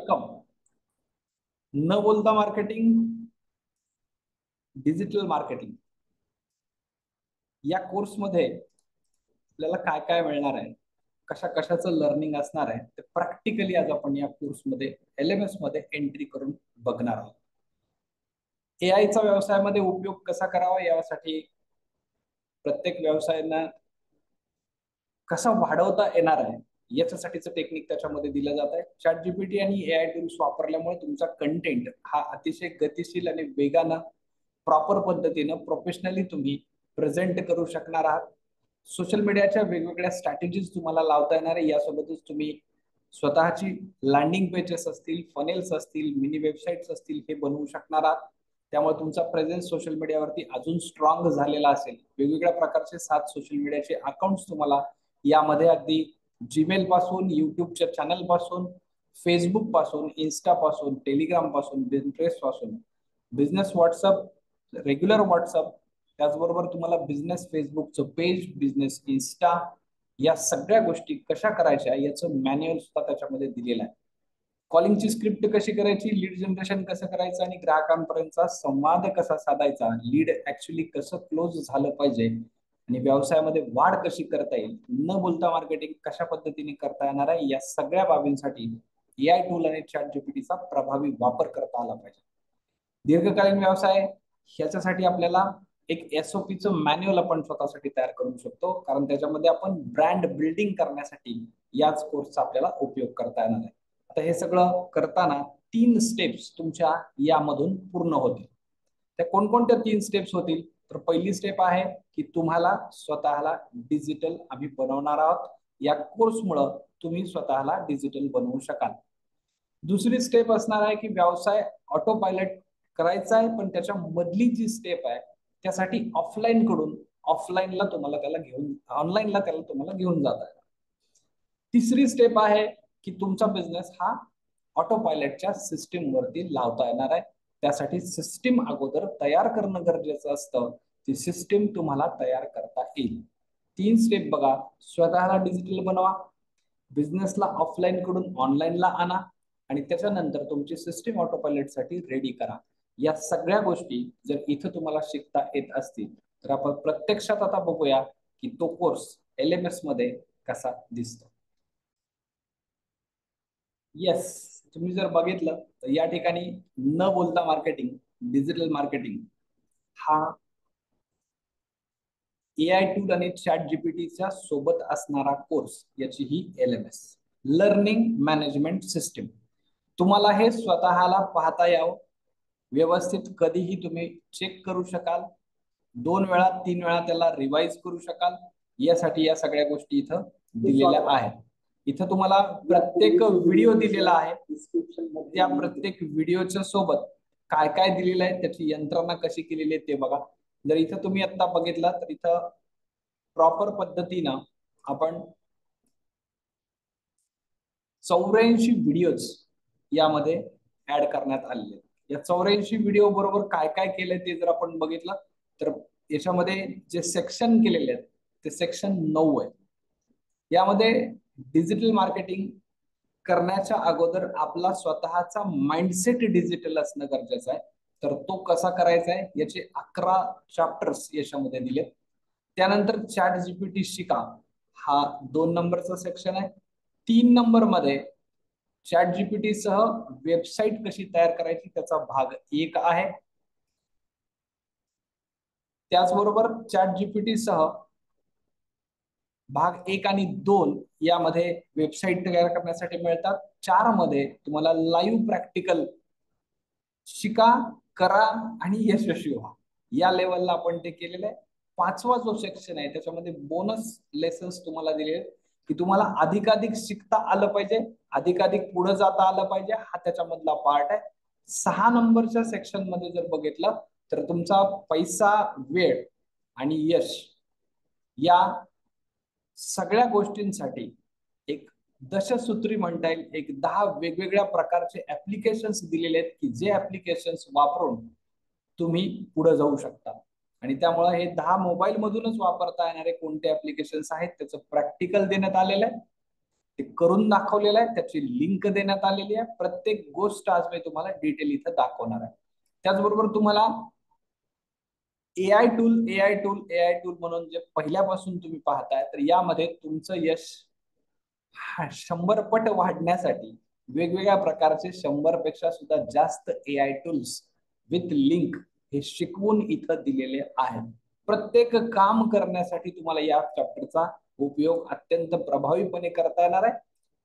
Welcome. न बोलता marketing, digital marketing या कोर्समध्ये आपल्याला काय काय मिळणार आहे, कशा कशाचं लर्निंग असणार आहे, ते प्रॅक्टिकली आज आपण या कोर्समध्ये LMS मध्ये एंट्री करून बघणार आहोत. AI चा व्यवसायामध्ये उपयोग कसा करावा यासाठी प्रत्येक व्यवसायांना कसा वाढवता येणार आहे याच्यासाठीचं टेक्निक त्याच्यामध्ये दिलं जात आहे. ChatGPT आणि AI टूल्स वापरल्यामुळे तुमचा कंटेंट हा अतिशय गतिशील आणि वेगानं प्रॉपर पद्धतीनं प्रोफेशनली तुम्ही प्रेझेंट करू शकणार आहात. सोशल मीडियाच्या वेगवेगळ्या स्ट्रॅटेजीज तुम्हाला लावता येणार आहे. यासोबतच तुम्ही स्वतःची लँडिंग पेजेस असतील, फनेल्स असतील, मिनी वेबसाईट्स असतील हे बनवू शकणार आहात. त्यामुळे तुमचा प्रेझेन्स सोशल मीडियावरती अजून स्ट्रॉंग झालेला असेल. वेगवेगळ्या प्रकारचे 7 सोशल मीडियाचे अकाउंट्स तुम्हाला यामध्ये अगदी जीमेल पासून, युट्यूबच्या चॅनल पासून, फेसबुक पासून, इन्स्टा पासून, टेलिग्राम पासून, पिंटरेस्ट पासून, बिझनेस व्हॉट्सअप, रेग्युलर व्हॉट्सअप, त्याचबरोबर तुम्हाला बिझनेस फेसबुकचं पेज, बिझनेस इन्स्टा या सगळ्या गोष्टी कशा करायच्या याचं मॅन्युअल सुद्धा त्याच्यामध्ये दिलेलं आहे. कॉलिंगची स्क्रिप्ट कशी करायची, लीड जनरेशन कसं करायचं आणि ग्राहकांपर्यंतचा संवाद कसा साधायचा, लीड ऍक्च्युली कसं क्लोज झालं पाहिजे आणि व्यवसायामध्ये वाढ कशी करता येईल, न बोलता मार्केटिंग कशा पद्धतीने करता येणार आहे, या सगळ्या बाबींसाठी AI टूल आणि ChatGPTचा प्रभावी वापर करता आला पाहिजे. दीर्घकालीन व्यवसाय ह्याच्यासाठी आपल्याला एक SOPचं मॅन्युअल आपण स्वतःसाठी तयार करू शकतो, कारण त्याच्यामध्ये आपण ब्रँड बिल्डिंग करण्यासाठी याच कोर्सचा आपल्याला उपयोग करता येणार आहे. आता हे सगळं करताना 3 स्टेप्स तुमच्या यामधून पूर्ण होतील. त्या कोणकोणत्या 3 स्टेप्स होतील? तर पहिली स्टेप आहे की तुम्हाला स्वतःला डिजिटल आम्ही बनवणार आहोत. या कोर्समुळे तुम्ही स्वतःला डिजिटल बनवू शकाल. दुसरी स्टेप असणार आहे की व्यवसाय ऑटो पायलट करायचा आहे, पण त्याच्या मधली जी स्टेप आहे त्यासाठी ऑफलाईनला तुम्हाला घेऊन जात आहे. तिसरी स्टेप आहे की तुमचा बिझनेस हा ऑटो पायलटच्या सिस्टीम वरती लावता येणार आहे. त्यासाठी सिस्टीम अगोदर तयार करणं गरजेचं असतं. ती सिस्टीम तुम्हाला तयार करता येईल. 3 स्टेप बघा. स्वतःला डिजिटल बनवा, बिझनेसला ऑफलाईन कडून ऑनलाईनला आणा आणि त्याच्यानंतर तुमची सिस्टीम ऑटो पायलटसाठी रेडी करा. या सगळ्या गोष्टी जर इथं तुम्हाला शिकता येत असतील तर आपण प्रत्यक्षात आता बघूया की तो कोर्स LMS मध्ये कसा दिसतो. येस, तुम्ही जर बघितलं तर या ठिकाणी न बोलता मार्केटिंग, डिजिटल मार्केटिंग हा AI टूल आणि ChatGPTच्या सोबत असणारा कोर्स, याची ही LMS लर्निंग मॅनेजमेंट सिस्टीम. तुम्हाला हे स्वतःला पाहता यावं, व्यवस्थित कधीही तुम्ही चेक करू शकाल, 2 वेळा 3 वेळा त्याला रिवाइज करू शकाल. यासाठी या सगळ्या गोष्टी इथं दिलेल्या आहेत. इथं तुम्हाला प्रत्येक व्हिडिओ दिलेला आहे. त्या प्रत्येक व्हिडिओच्या सोबत काय काय दिलेलं आहे, त्याची यंत्रणा कशी केलेली आहे ते बघा. जर इथं तुम्ही आता बघितलं तर इथं प्रॉपर पद्धतीनं आपण 84 व्हिडिओज यामध्ये ऍड करण्यात आलेले. या 84 व्हिडिओ बरोबर काय काय केलंय ते जर आपण बघितलं तर याच्यामध्ये जे सेक्शन केलेले आहेत ते सेक्शन 9 आहे. यामध्ये डिजिटल मार्केटिंग करण्याच्या अगोदर आपला स्वतःचा माइंडसेट डिजिटल असणं गरजेचं आहे. तर तो कसा करायचा आहे याचे 11 चॅप्टर्स याच्यामध्ये दिले. त्यानंतर ChatGPT शिका हा 2 नंबरचा सेक्शन आहे. 3 नंबर मध्ये ChatGPT सह वेबसाईट कशी तयार करायची त्याचा भाग 1 आहे. त्याचबरोबर ChatGPT सह भाग 1 आणि 2 यामध्ये वेबसाईट तयार करण्यासाठी मिळतात. 4 मध्ये तुम्हाला लाईव्ह प्रॅक्टिकल शिका, करा आणि यशस्वी व्हा. या लेवलला आपण ते केलेलं आहे. 5वा जो सेक्शन आहे त्याच्यामध्ये बोनस लेसन्स तुम्हाला दिले आहेत की तुम्हाला अधिकाधिक शिकता आलं पाहिजे, अधिकाधिक पुढे जाता आलं पाहिजे, हा त्याच्यामधला पार्ट आहे. 6 नंबरच्या सेक्शन मध्ये जर बघितलं तर तुमचा पैसा, वेळ आणि यश या सगळ्या गोष्टींसाठी एक दशसूत्री म्हणता येईल, एक 10 वेगवेगळ्या प्रकारचे ऍप्लिकेशन्स दिलेले आहेत की जे ऍप्लिकेशन्स वापरून तुम्ही पुढे जाऊ शकता. आणि त्यामुळे हे 10 मोबाईल मधूनच वापरता येणारे कोणते ऍप्लिकेशन्स आहेत त्याचं प्रॅक्टिकल देण्यात आलेलं आहे. ते करून दाखवलेलं आहे, त्याची लिंक देण्यात आलेली आहे. प्रत्येक गोष्ट आज मी तुम्हाला डिटेल इथं दाखवणार आहे. त्याचबरोबर तुम्हाला एआय टूल म्हणून जे पहिल्यापासून तुम्ही पाहताय, तर यामध्ये तुमचं यश 100 पट वाढण्यासाठी वेगवेगळ्या प्रकारचे 100 पेक्षा सुद्धा जास्त एआय टूल्स विथ लिंक हे शिकवून इथं दिलेले आहेत. प्रत्येक काम करण्यासाठी तुम्हाला या चॅप्टरचा उपयोग अत्यंत प्रभावीपणे करता येणार आहे.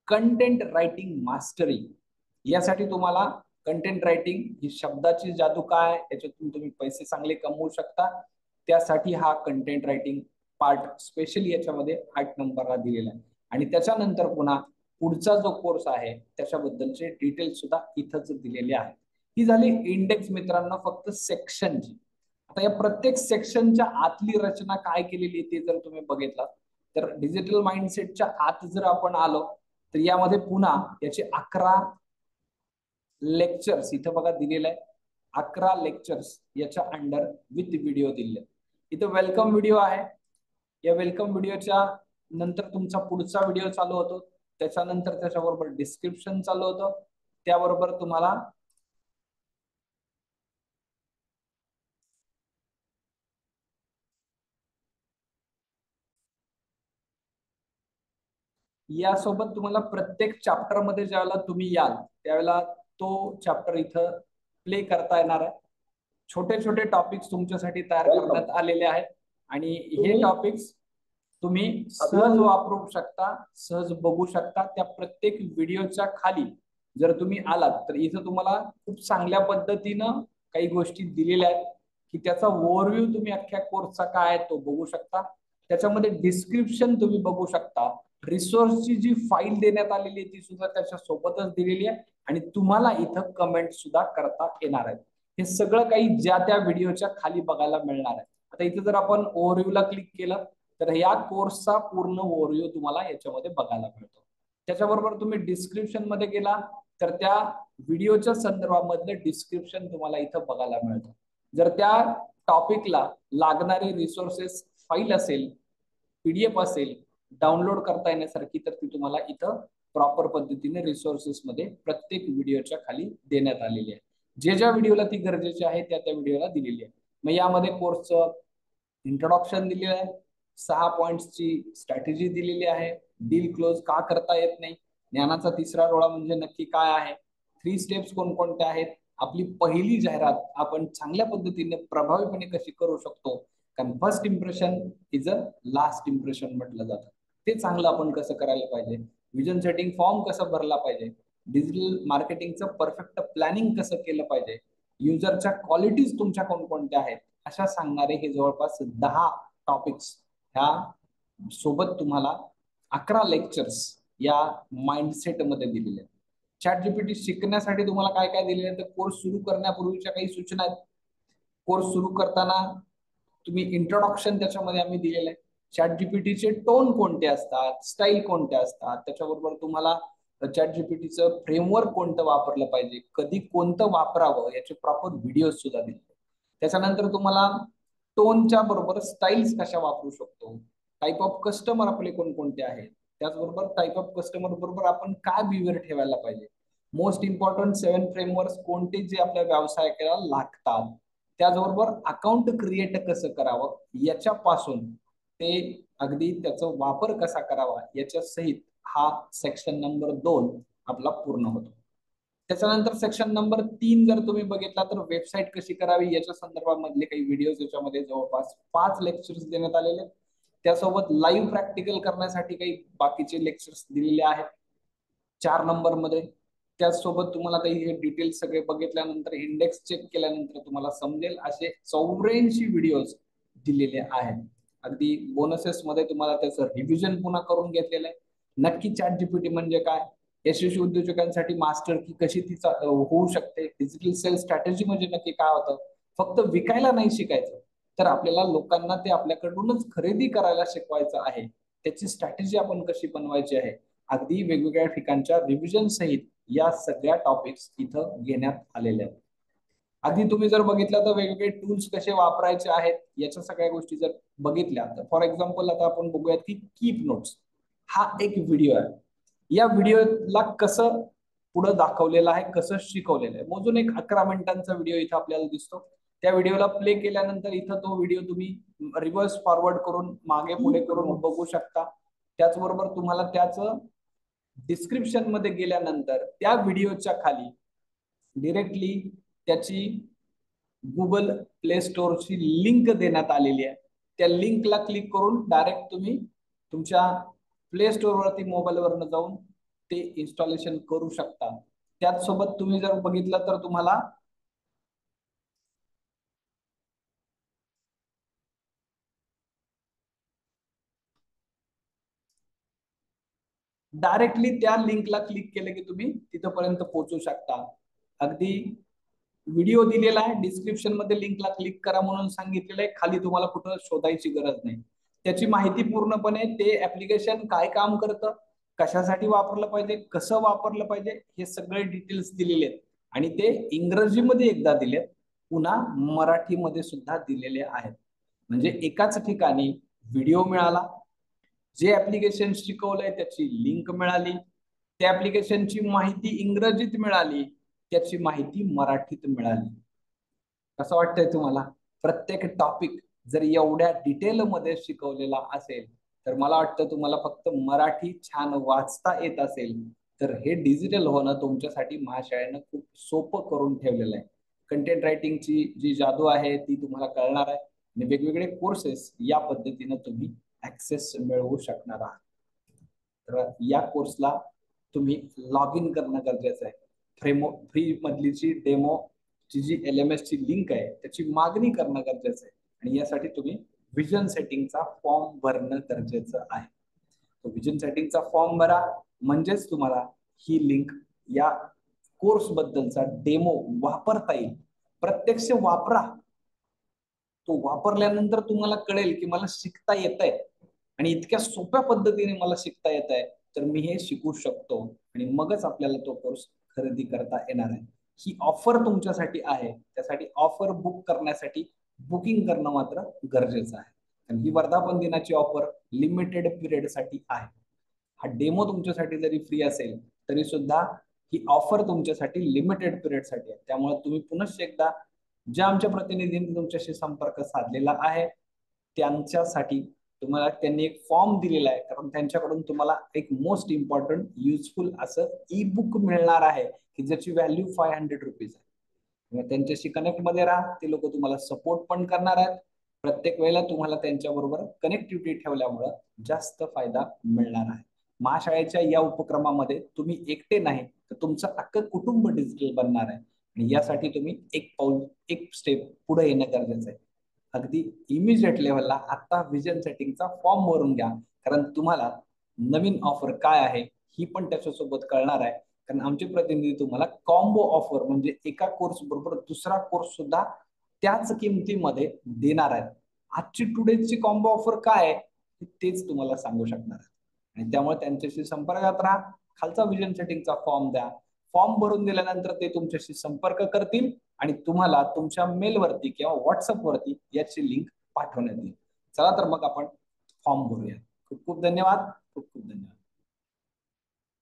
कंटेंट रायटिंग मास्टरी यासाठी तुम्हाला कंटेंट रायटिंग ही शब्दाची जादू काय, याच्यातून तुम्ही पैसे चांगले कमवू शकता, त्यासाठी हा कंटेंट रायटिंग पार्ट स्पेशली याच्यामध्ये 8 नंबरला दिलेला आहे. आणि त्याच्यानंतर पुन्हा पुढचा जो कोर्स आहे त्याच्याबद्दलचे डिटेल्स सुद्धा इथंच दिलेले आहेत. ही झाली इंडेक्स मित्रांनो फक्त सेक्शनची. आता या प्रत्येक सेक्शनच्या आतली रचना काय केलेली आहे ते जर तुम्ही बघितलं तर डिजिटल माइंडसेटच्या आत जर आपण आलो तर यामध्ये पुन्हा याचे 11 लेक्चर्स इथं बघा दिलेलं आहे. 11 लेक्चर्स याच्या अंडर विथ व्हिडिओ दिले. इथं वेलकम व्हिडिओ आहे. या वेलकम व्हिडिओच्या नंतर तुमचा पुढचा व्हिडिओ चालू होतो, त्याच्यानंतर त्याच्याबरोबर डिस्क्रिप्शन चालू होतं, त्याबरोबर तुम्हाला यासोबत तुम्हाला प्रत्येक चॅप्टर मध्ये ज्यावेळेला तुम्ही याल त्यावेळेला तो चॅप्टर इथं प्ले करता येणार आहे. छोटे छोटे टॉपिक्स तुमच्यासाठी तयार करण्यात आलेले आहेत आणि हे टॉपिक्स तुम्ही सहज वापरू शकता, सहज बघू शकता. त्या प्रत्येक व्हिडिओच्या खाली जर तुम्ही आलात तर इथं तुम्हाला खूप चांगल्या पद्धतीनं काही गोष्टी दिलेल्या आहेत की त्याचा ओव्हरव्ह्यू तुम्ही अख्ख्या कोर्सचा काय आहे तो बघू शकता. त्याच्यामध्ये डिस्क्रिप्शन तुम्ही बघू शकता. रिसोर्सची जी फाईल देण्यात आलेली आहे ती सुद्धा त्याच्या सोबतच दिलेली आहे आणि तुम्हाला इथं कमेंट सुद्धा करता येणार आहेत. हे सगळं काही ज्या त्या व्हिडिओच्या खाली बघायला मिळणार आहे. आता इथे जर आपण ओव्हरव्ह्यूला क्लिक केलं तर या कोर्सचा पूर्ण ओव्हरव्ह्यू तुम्हाला याच्यामध्ये बघायला मिळतो. त्याच्याबरोबर तुम्ही डिस्क्रिप्शन मध्ये गेला तर त्या व्हिडिओच्या संदर्भामधलं डिस्क्रिप्शन तुम्हाला इथं बघायला मिळतं. जर त्या टॉपिकला लागणारी रिसोर्सेस फाईल असेल, पीडीएफ असेल डाउनलोड करता येण्यासारखी तर ती तुम्हाला इथं प्रॉपर पद्धतीने रिसोर्सेस मध्ये प्रत्येक व्हिडिओच्या खाली देण्यात आलेली आहे. जे ज्या व्हिडिओला ती गरजेची आहे त्या त्या व्हिडिओला दिलेली आहे. मग यामध्ये कोर्सचं इंट्रोडक्शन दिलेलं आहे, 6 पॉइंट्सची स्ट्रॅटेजी दिलेली आहे, डील क्लोज का करता येत नाही, ज्ञानाचा तिसरा डोळा म्हणजे नक्की काय आहे, 3 स्टेप्स कोणकोणत्या आहेत, आपली पहिली जाहिरात आपण चांगल्या पद्धतीने प्रभावीपणे कशी करू शकतो, कारण first impression is a last impression म्हटलं जातं. ते चांगलं आपण कसं करायला पाहिजे, विजन सेटिंग फॉर्म कसं भरला पाहिजे, डिजिटल मार्केटिंगचं परफेक्ट प्लॅनिंग कसं केलं पाहिजे, युजरच्या क्वालिटीज तुमच्या कोणकोणत्या आहेत, अशा सांगणारे हे जवळपास 10 टॉपिक्स ह्या सोबत तुम्हाला 11 लेक्चर्स या माइंडसेट मध्ये दिलेले आहेत. चॅट जीपीटी शिकण्यासाठी तुम्हाला काय काय दिलेले आहे तर कोर्स सुरू करण्यापूर्वीच्या काही सूचना आहेत. कोर्स सुरू करताना तुम्ही इंट्रोडक्शन त्याच्यामध्ये आम्ही दिलेलं आहे. चॅट जीपीटीचे टोन कोणते असतात, स्टाईल कोणत्या असतात, त्याच्याबरोबर तुम्हाला चॅट जीपीटीचं फ्रेमवर्क कोणतं वापरलं पाहिजे, कधी कोणतं वापरावं याचे प्रॉपर व्हिडिओ सुद्धा दिले. त्याच्यानंतर तुम्हाला टोनच्या बरोबर स्टाईल्स कशा वापरू शकतो, टाईप ऑफ कस्टमर आपले कोणकोणते आहेत, त्याचबरोबर टाईप ऑफ कस्टमर बरोबर आपण काय बिहेवियर ठेवायला पाहिजे, मोस्ट इम्पॉर्टंट 7 फ्रेमवर्क कोणते जे आपल्या व्यवसायाला लागतात, त्याचबरोबर अकाउंट क्रिएट कसं करावं याच्यापासून ते अगदी त्याचा वापर कसा करावा याच्या सहित हा सेक्शन नंबर 2 आपला पूर्ण होतो. त्याच्यानंतर सेक्शन नंबर 3 जर तुम्ही बघितला तर वेबसाईट कशी करावी याच्या संदर्भामधले काही व्हिडिओज याच्यामध्ये जवळपास 5 लेक्चर्स देण्यात आलेले आहेत. त्यासोबत लाईव्ह प्रॅक्टिकल करण्यासाठी काही बाकीचे लेक्चर्स दिलेले आहेत 4 नंबर मध्ये. त्याचसोबत तुम्हाला काही हे डिटेल्स सगळे बघितल्यानंतर इंडेक्स चेक केल्यानंतर तुम्हाला समजेल असे 84 व्हिडिओज दिलेले आहेत. अगदी बोनसेस मध्ये तुम्हाला त्याचं रिव्हिजन पुन्हा करून घेतलेलं आहे. नक्की चॅट जीपीटी म्हणजे काय, यशस्वी उद्योजकांसाठी मास्टर की कशी ती होऊ शकते, डिजिटल सेल स्ट्रॅटेजी म्हणजे नक्की काय होतं, फक्त विकायला नाही शिकायचं तर आपल्याला लोकांना ते आपल्याकडूनच खरेदी करायला शिकवायचं आहे, त्याची स्ट्रॅटेजी आपण कशी बनवायची आहे, अगदी वेगवेगळ्या ठिकाणच्या रिव्हिजन सहित या सगळ्या टॉपिक्स इथं घेण्यात आलेल्या आहेत. आधी तुम्ही जर बघितलं तर वेगवेगळे टूल्स कसे वापरायचे आहेत याच्या सगळ्या गोष्टी जर बघितल्या तर फॉर एक्झाम्पल आता आपण बघूयात की कीप नोट्स हा एक व्हिडिओ आहे. या व्हिडिओला कसं पुढे दाखवलेलं आहे, कसं शिकवलेलं आहे. मोजून एक 11 मिनिटांचा व्हिडिओ इथं आपल्याला दिसतो. त्या व्हिडिओला प्ले केल्यानंतर इथं तो व्हिडिओ तुम्ही रिव्हर्स फॉरवर्ड करून मागे पुढे करून बघू शकता. त्याचबरोबर तुम्हाला त्याचं डिस्क्रिप्शन मध्ये गेल्यानंतर त्या व्हिडिओच्या खाली डिरेक्टली त्याची गुगल प्ले स्टोअरची लिंक देण्यात आलेली आहे. त्या लिंकला क्लिक करून डायरेक्ट तुम्ही तुमच्या प्ले स्टोअरवरती मोबाईलवरनं जाऊन ते इन्स्टॉलेशन करू शकता. त्याचसोबत तुम्ही जर बघितलं तर तुम्हाला डायरेक्टली त्या लिंकला क्लिक केलं की तुम्ही तिथपर्यंत पोहोचू शकता. अगदी व्हिडिओ दिलेला आहे, डिस्क्रिप्शन मध्ये लिंकला क्लिक करा म्हणून सांगितलेलं आहे. खाली तुम्हाला कुठं शोधायची गरज नाही. त्याची माहिती पूर्णपणे ते ऍप्लिकेशन काय काम करतं, कशासाठी वापरलं पाहिजे, कसं वापरलं पाहिजे, हे सगळे डिटेल्स दिलेले आहेत. आणि ते इंग्रजीमध्ये एकदा दिलेत, पुन्हा मराठीमध्ये सुद्धा दिलेले आहेत. म्हणजे एकाच ठिकाणी व्हिडिओ मिळाला, जे ऍप्लिकेशन शिकवलंय त्याची लिंक मिळाली, त्या ऍप्लिकेशनची माहिती इंग्रजीत मिळाली, त्याची माहिती मराठीत मिळाली. कसं वाटतंय तुम्हाला? प्रत्येक टॉपिक जर एवढ्या डिटेल मध्ये शिकवलेला असेल तर मला वाटतं तुम्हाला फक्त मराठी छान वाचता येत असेल तर हे डिजिटल होणं तुमच्यासाठी महाशाळेनं खूप सोपं करून ठेवलेलं आहे. कंटेंट रायटिंगची जी जादू आहे ती तुम्हाला कळणार आहे आणि वेगवेगळे कोर्सेस या पद्धतीने तुम्ही ऍक्सेस मिळवू शकणार आहात. तर या कोर्सला तुम्ही लॉग इन करणं गरजेचं आहे. फ्री मधली जी डेमो ची जी LMS ची लिंक आहे त्याची मागणी करणं गरजेचं आहे आणि यासाठी तुम्ही विजन सेटिंगचा फॉर्म भरणं गरजेचं आहे. तो विजन सेटिंगचा फॉर्म भरा म्हणजेच तुम्हाला ही लिंक या कोर्स बद्दलचा डेमो वापरता येईल. प्रत्यक्ष वापरा. तो वापरल्यानंतर तुम्हाला कळेल की मला शिकता येत आहे आणि इतक्या सोप्या पद्धतीने मला शिकता येत आहे तर मी हे शिकू शकतो आणि मगच आपल्याला तो कोर्स खरेदी करता येणार आहे. ही ऑफर तुमच्यासाठी आहे. त्यासाठी ऑफर बुक करण्यासाठी बुकिंग करणं मात्र गरजेचं आहे. आणि ही वर्धापन दिनाची ऑफर लिमिटेड पिरियड साठी आहे. हा डेमो तुमच्यासाठी जरी फ्री असेल तरी सुद्धा ही ऑफर तुमच्यासाठी लिमिटेड पिरियड साठी आहे. त्यामुळे तुम्ही पुनश्च एकदा ज्या आमच्या प्रतिनिधींनी तुमच्याशी संपर्क साधलेला आहे त्यांच्यासाठी तुम्हाला त्यांनी एक फॉर्म दिलेला आहे, कारण त्यांच्याकडून तुम्हाला एक मोस्ट इम्पॉर्टंट युजफुल असं ई बुक मिळणार आहे की ज्याची व्हॅल्यू ₹500 आहे. त्यांच्याशी कनेक्ट मध्ये राहा. ते लोक तुम्हाला सपोर्ट पण करणार आहेत. प्रत्येक वेळेला तुम्हाला त्यांच्याबरोबर कनेक्टिव्हिटी ठेवल्यामुळे जास्त फायदा मिळणार आहे. महाशाळेच्या या उपक्रमामध्ये तुम्ही एकटे नाही तर तुमचं अख्खं कुटुंब डिजिटल बनणार आहे आणि यासाठी तुम्ही एक पाऊल एक स्टेप पुढे येणं गरजेचं आहे. अगदी इमिजिएट लेवलला आता विजन सेटिंगचा फॉर्म भरून घ्या, कारण तुम्हाला नवीन ऑफर काय आहे ही पण त्याच्यासोबत कळणार आहे. कारण आमचे प्रतिनिधी तुम्हाला कॉम्बो ऑफर म्हणजे एका कोर्स बरोबर दुसरा कोर्स सुद्धा त्याच किमतीमध्ये देणार आहेत. आजची टुडेची कॉम्बो ऑफर काय आहे तेच तुम्हाला सांगू शकणार आहे आणि त्यामुळे त्यांच्याशी संपर्कात राहा. खालचा विजन सेटिंगचा फॉर्म द्या. फॉर्म भरून दिल्यानंतर ते तुमच्याशी संपर्क करतील आणि तुम्हाला तुमच्या मेलवरती किंवा व्हॉट्सअपवरती याची लिंक पाठवण्यात येईल. चला तर मग आपण फॉर्म भरूया. खूप खूप धन्यवाद. खूप खूप धन्यवाद.